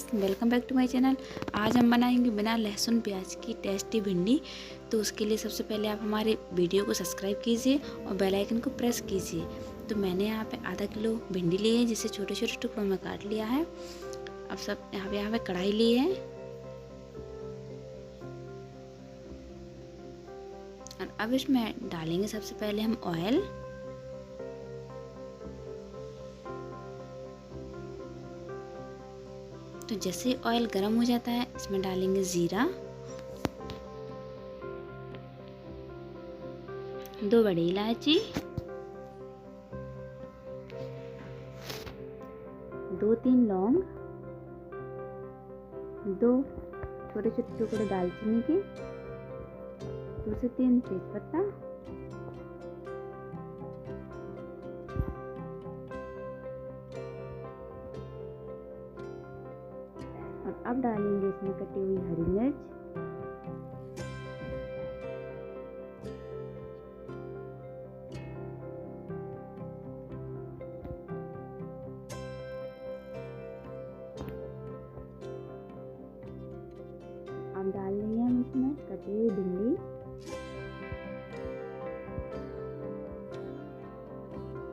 Friends, welcome back to my channel. आज हम बनाएंगे बिना लहसुन प्याज की टेस्टी भिंडी। तो उसके लिए सबसे पहले आप हमारे वीडियो को सब्सक्राइब कीजिए और बेल आइकन को प्रेस कीजिए। तो मैंने यहाँ पे आधा किलो भिंडी ली है, जिसे छोटे छोटे टुकड़ों में काट लिया है। अब सब यहाँ पे कढ़ाई ली है और अब इसमें डालेंगे सबसे पहले हम ऑयल। तो जैसे ऑयल गर्म हो जाता है, इसमें डालेंगे जीरा, 2 बड़ी इलायची, 2-3 लौंग, 2 छोटे छोटे टुकड़े दालचीनी के, 2 से 3 तेज पत्ता, और अब डालेंगे इसमें कटी हुई हरी मिर्च, अब डाल देंगे हम इसमें कटी हुई भिंडी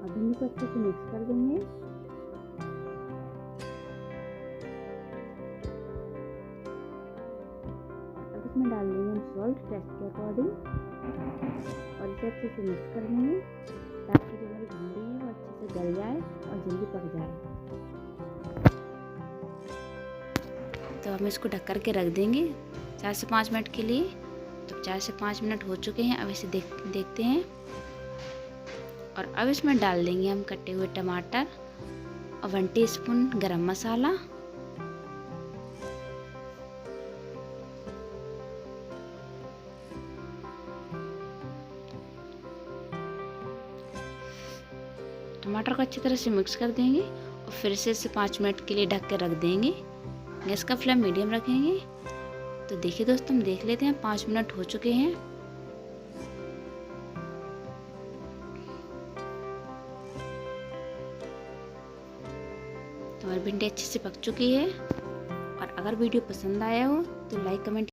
और भिंडी को अच्छे से मिक्स कर देंगे। अब इसमें डाल देंगे हम सॉल्ट टेस्ट के अकॉर्डिंग और इसे अच्छे से मिक्स कर देंगे ताकि जो हमारी भिंडी है वो अच्छे से गल जाए और जल्दी पक जाए। तो हम इसको ढक कर के रख देंगे 4 से 5 मिनट के लिए। तो 4 से 5 मिनट हो चुके हैं। अब इसे देखते हैं और अब इसमें डाल देंगे हम कटे हुए टमाटर और 1 टीस्पून गरम मसाला, टमाटर को अच्छी तरह से मिक्स कर देंगे और फिर से इसे 5 मिनट के लिए ढक के रख देंगे। गैस का फ्लेम मीडियम रखेंगे। तो देखिए दोस्तों, हम देख लेते हैं 5 मिनट हो चुके हैं। तो हमारी भिंडी अच्छे से पक चुकी है। और अगर वीडियो पसंद आया हो तो लाइक कमेंट